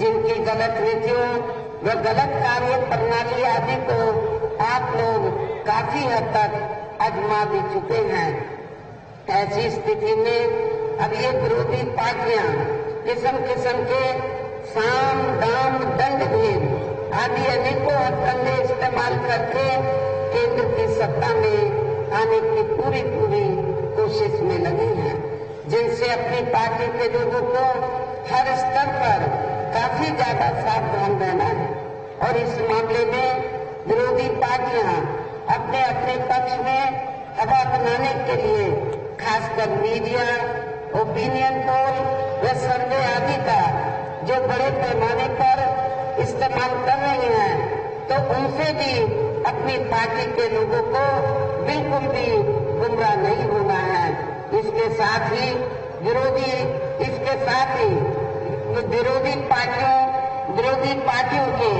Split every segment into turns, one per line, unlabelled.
जिनकी गलत नीतियों व गलत कार्य प्रणाली आदि को आप लोग काफी हद तक आजमा भी चुके हैं। ऐसी स्थिति में अब ये विरोधी पार्टियां किस्म किस्म के साम दाम दंड भेद आदि अनेकों हथकंडे इस्तेमाल करके केंद्र की सत्ता में आने की पूरी कोशिश में लगी हैं, जिनसे अपनी पार्टी के लोगों को हर स्तर पर काफी ज्यादा सावधान रहना है। और इस मामले में विरोधी पार्टियां अपने अपने पक्ष में हवा बनाने के लिए खासकर मीडिया, ओपिनियन पोल व सर्वे आदि का जो बड़े पैमाने पर इस्तेमाल कर रही हैं, तो उनसे भी अपनी पार्टी के लोगों को बिल्कुल भी गुमराह नहीं होना है। इसके साथ ही विरोधी पार्टियों के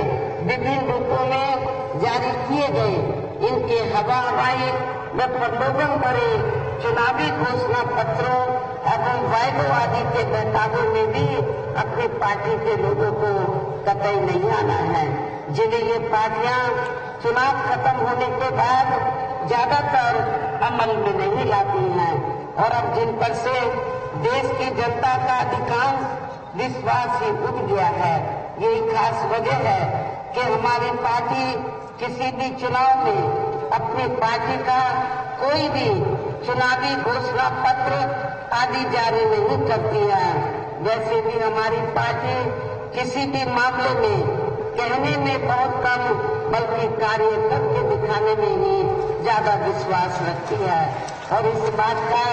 विभिन्न रूपों में जारी किए गए इनके हवाई व प्रलोभन भरे चुनावी घोषणा पत्रों एवं वायदों आदि के बहकावे में भी अपनी पार्टी के लोगों को कतई नहीं आना है, जिन्हें ये पार्टियां चुनाव खत्म होने के बाद ज्यादातर अमल में नहीं लाती हैं। और अब जिन पर से देश की जनता का अधिकांश विश्वास ही उठ गया है, यही खास वजह है कि हमारी पार्टी किसी भी चुनाव में अपनी पार्टी का कोई भी चुनावी घोषणा पत्र आदि जारी नहीं करती है। वैसे भी हमारी पार्टी किसी भी मामले में कहने में बहुत कम बल्कि कार्य करके दिखाने में ही ज्यादा विश्वास रखती है। और इस बात का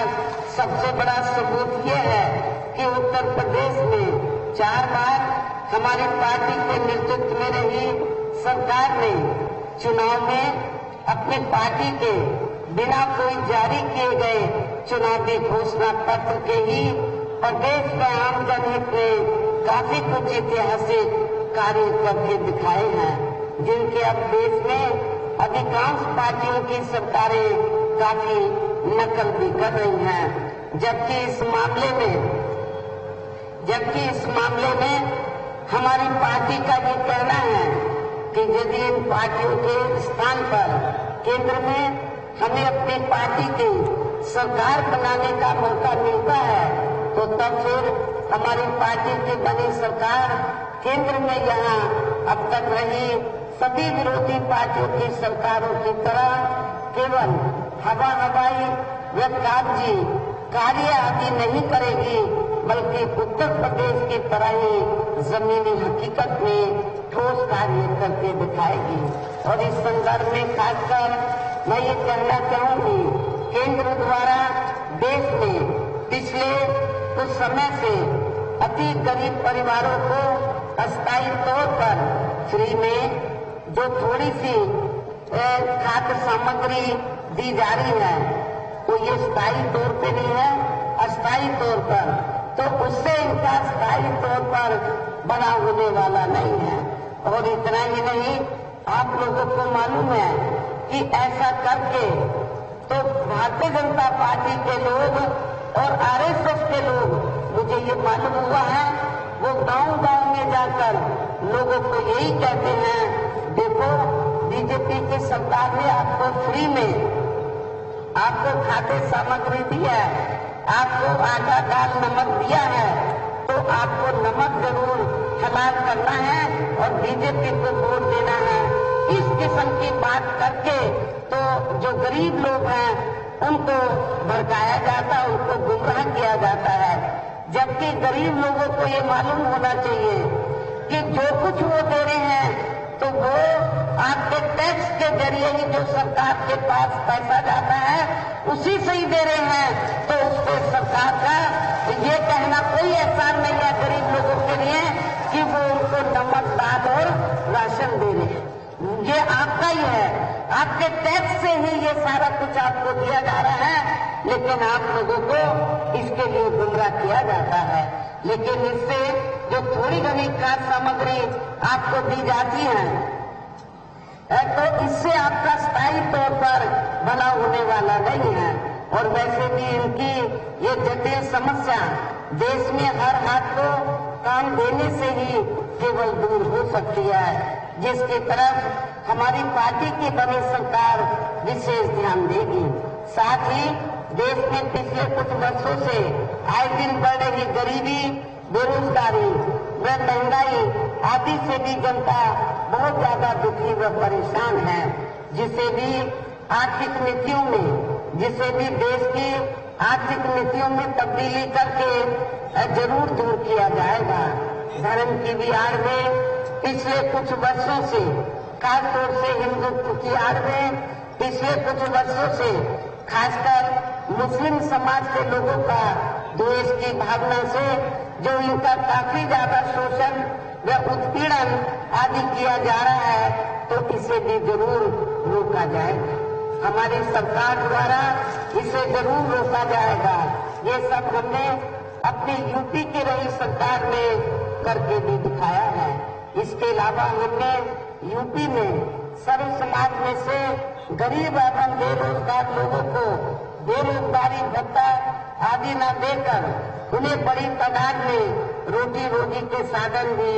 सबसे बड़ा सबूत ये है कि उत्तर प्रदेश में 4 बार हमारी पार्टी के नेतृत्व में रही सरकार ने चुनाव में अपनी पार्टी के बिना कोई जारी किए गए चुनावी घोषणा पत्र के ही प्रदेश के आम जनहित में काफी कुछ ऐतिहासिक कार्य करके दिखाए हैं, जिनके अब देश में अधिकांश पार्टियों की सरकारें काफी नकल भी कर रही हैं। जबकि इस मामले में हमारी पार्टी का ये कहना है कि यदि इन पार्टियों के स्थान पर केंद्र में हमें अपनी पार्टी की सरकार बनाने का मौका मिलता है, तो तब फिर हमारी पार्टी की बनी सरकार केंद्र में यहाँ अब तक रही सभी विरोधी पार्टियों की सरकारों की तरह केवल हवाई व कागजी कार्य आदि नहीं करेगी, बल्कि उत्तर प्रदेश की तरह ही जमीनी हकीकत में ठोस कार्य करके दिखाएगी। और इस संदर्भ में खासकर मैं ये कहना चाहूंगी, केंद्र द्वारा देश में पिछले कुछ समय से अति गरीब परिवारों को अस्थायी तौर पर फ्री में जो थोड़ी सी खाद्य सामग्री दी जा रही है, तो ये स्थायी तौर पे नहीं है, अस्थायी तौर पर, तो उससे इनका स्थायी तौर पर बड़ा होने वाला नहीं है। और इतना ही नहीं, आप लोगों को मालूम है कि ऐसा करके तो भारतीय जनता पार्टी के लोग और आरएसएस के लोग, मुझे ये मालूम हुआ है, वो गांव-गांव में जाकर लोगों को यही कहते हैं, देखो बीजेपी की सरकार ने आपको फ्री में आपको खाद्य सामग्री दी है, आपको आटा दाल नमक दिया है, तो आपको नमक जरूर हलाल करना है और बीजेपी को वोट देना है। इस किस्म की बात करके तो जो गरीब लोग हैं उनको भड़काया जाता है, उनको गुमराह किया जाता है। जबकि गरीब लोगों को ये मालूम होना चाहिए कि जो कुछ वो दे रहे हैं तो वो आपके टैक्स के जरिए ही जो सरकार के पास पैसा जाता है उसी से ही दे रहे हैं। तो उससे सरकार का ये कहना कोई एहसान नहीं है गरीब लोगों के लिए कि वो उनको नमक दाल और राशन दे रहे हैं। ये आपका ही है, आपके टैक्स से ही ये सारा कुछ आपको दिया जा रहा है, लेकिन आप लोगों को इसके लिए गुमराह किया जाता है। लेकिन इससे जो थोड़ी घनी खाद्य सामग्री आपको दी जाती है, तो इससे आपका स्थायी तौर पर भला होने वाला नहीं है। और वैसे भी इनकी ये जटिल समस्या देश में हर हाथ को काम देने से ही केवल दूर हो सकती है, जिसकी तरफ हमारी पार्टी की बनी सरकार विशेष ध्यान देगी। साथ ही देश में पिछले कुछ वर्षों से आए दिन बढ़ रही गरीबी, बेरोजगारी व महंगाई आदि से भी जनता बहुत ज्यादा दुखी व परेशान है, जिसे भी आर्थिक नीतियों में देश की आर्थिक नीतियों में तब्दीली करके जरूर दूर किया जाएगा। धर्म की भी आड़ में पिछले कुछ वर्षों से, खासतौर से हिंदुत्व की आड़ में पिछले कुछ वर्षों से खासकर मुस्लिम समाज के लोगों का द्वेष की भावना से जो इनका काफी ज्यादा शोषण व उत्पीड़न आदि किया जा रहा है, तो इसे भी जरूर रोका जाएगा। हमारी सरकार द्वारा इसे जरूर रोका जाएगा। ये सब हमने अपनी यूपी की रही सरकार में करके भी दिखाया है। इसके अलावा हमने यूपी में सर्व समाज में से गरीब एवं बेरोजगार लोगों को बेरोजगारी भत्ता आदि न देकर उन्हें बड़ी तादाद में रोजी के साधन भी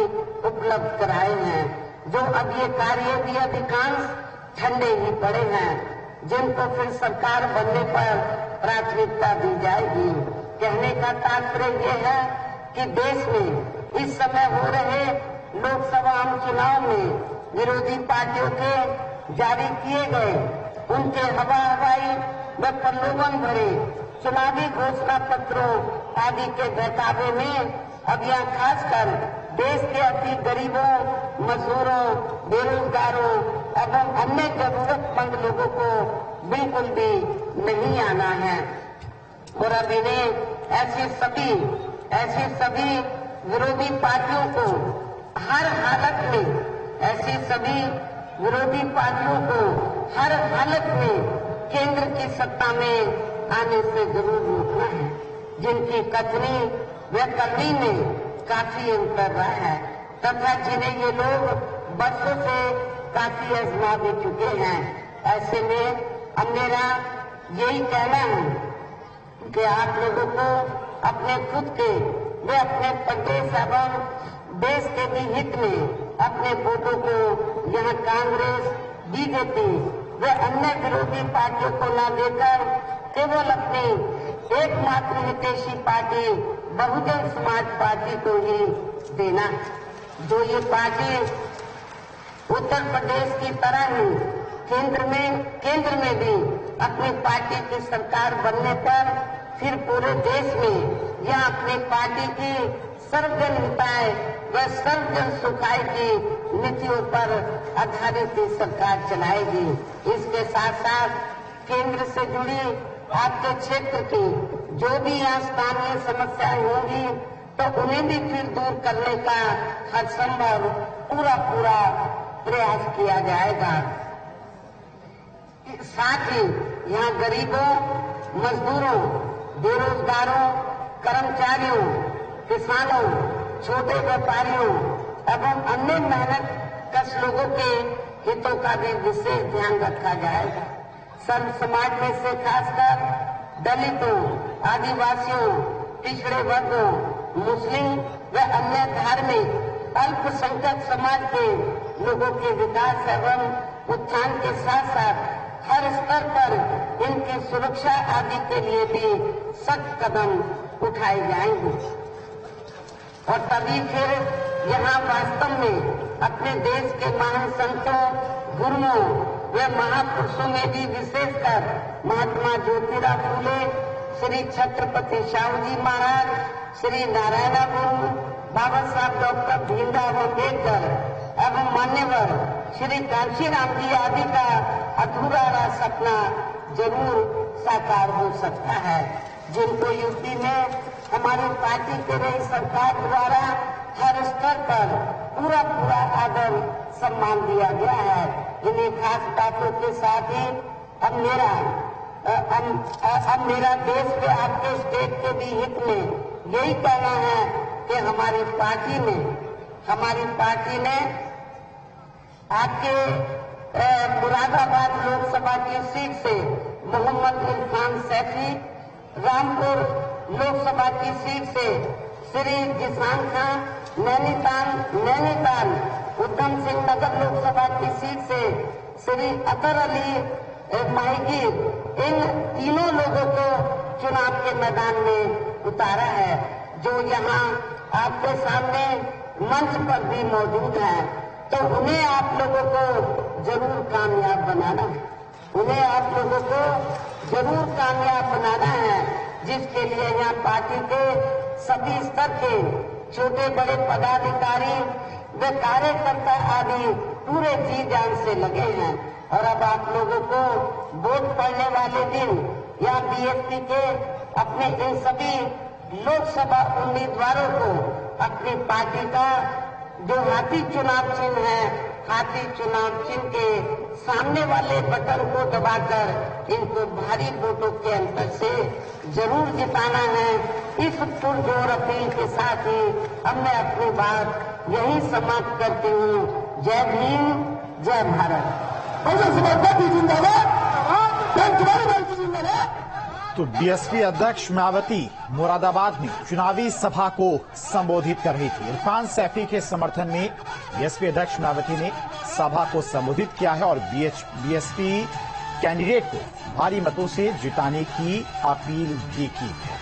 उपलब्ध कराए हैं, जो अब ये कार्य भी अधिकांश ठंडे ही पड़े हैं, जिनको फिर सरकार बनने पर प्राथमिकता दी जाएगी। कहने का तात्पर्य यह है कि देश में इस समय हो रहे लोकसभा आम चुनाव में विरोधी पार्टियों के जारी किए गए उनके हवाई व प्रलोभन भरे चुनावी घोषणा पत्रों आदि के बहकावे में अब यहाँ खासकर देश के अति गरीबों, मजदूरों, बेरोजगारों एवं अन्य जरूरतमंद लोगों को बिल्कुल भी नहीं आना है। और अब इन्हें ऐसी सभी विरोधी पार्टियों को हर हालत में केंद्र की सत्ता में आने से जरूर रोकना है, जिनकी कथनी व करनी में काफी अंतर रहा है तथा जिन्हें ये लोग बरसों से काफी आजमा भी चुके हैं। ऐसे में अब मेरा यही कहना है कि आप लोगों को अपने खुद के व अपने प्रदेश एवं देश के भी हित में अपने वोटों को यहाँ कांग्रेस, बीजेपी व अन्य विरोधी पार्टियों को न देकर केवल अपनी एकमात्र हितैषी पार्टी बहुजन समाज पार्टी को ही देना, जो ये पार्टी उत्तर प्रदेश की तरह ही केंद्र में भी अपनी पार्टी की सरकार बनने पर फिर पूरे देश में यह अपनी पार्टी की सर्वजन हिताय व सर्वजन सुखाय की नीतियों पर आधारित सरकार चलाएगी। इसके साथ साथ केंद्र से जुड़ी आपके क्षेत्र की जो भी यहाँ स्थानीय समस्याएं होंगी तो उन्हें भी फिर दूर करने का हर संभव पूरा प्रयास किया जाएगा। साथ ही यहाँ गरीबों, मजदूरों, बेरोजगारों, कर्मचारियों, किसानों, छोटे व्यापारियों एवं अन्य मेहनत कश लोगों के हितों का भी विशेष ध्यान रखा जाएगा। सर्व समाज में से खासकर दलितों, आदिवासियों, पिछड़े वर्गों, मुस्लिम व अन्य धार्मिक अल्पसंख्यक समाज के लोगों के विकास एवं उत्थान के साथ साथ हर स्तर पर इनकी सुरक्षा आदि के लिए भी सख्त कदम उठाए जाएंगे। और तभी फिर यहाँ वास्तव में अपने देश के महान संतों, गुरुओं व महापुरुषों में भी विशेषकर महात्मा ज्योतिराव फूले, श्री छत्रपति शाहू जी महाराज, श्री नारायण गुरु, बाबा साहब डॉक्टर भीमराव अम्बेडकर एवं मान्यवर श्री कांशीराम जी आदि का अधूरा रहा सपना जरूर साकार हो सकता है, जिनको यूपी में हमारी पार्टी के रही सरकार द्वारा हर स्तर पर पूरा आदर सम्मान दिया गया है। इन्हीं खास बातों के साथ ही अब मेरा देश के आपके स्टेट के भी हित में यही कहना है कि हमारी पार्टी ने आपके मुरादाबाद लोकसभा की सीट से मोहम्मद इरफान सैफी, रामपुर लोकसभा की सीट से श्री जिशान खान नैनीताल उधम सिंह नगर लोकसभा की सीट से श्री अतर अली माहिगीर, इन तीनों लोगों को चुनाव के मैदान में उतारा है, जो यहाँ आपके सामने मंच पर भी मौजूद है। तो उन्हें आप लोगों को जरूर कामयाब बनाना है, उन्हें आप लोगों को जरूर कामयाब बनाना है, जिसके लिए यहाँ पार्टी के सभी स्तर के छोटे बड़े पदाधिकारी व कार्यकर्ता आदि पूरे जी जान से लगे हैं। और अब आप लोगों को वोट पड़ने वाले दिन या बीएसपी के अपने इन सभी लोकसभा उम्मीदवारों को अपनी पार्टी का जो हाथी चुनाव चिन्ह है, हाथी चुनाव चिन्ह के सामने वाले बटन को दबाकर इनको भारी वोटों के अंतर से जरूर जिताना है। इस पुरजोर अपील के साथ ही अब मैं अपनी बात यही समाप्त करती हूँ। जय भीम, जय भारत।
तो बीएसपी अध्यक्ष मायावती मुरादाबाद में चुनावी सभा को संबोधित कर रही थी। इरफान सैफी के समर्थन में बीएसपी अध्यक्ष मायावती ने सभा को संबोधित किया है और बीएसपी कैंडिडेट को भारी मतों से जिताने की अपील भी की है।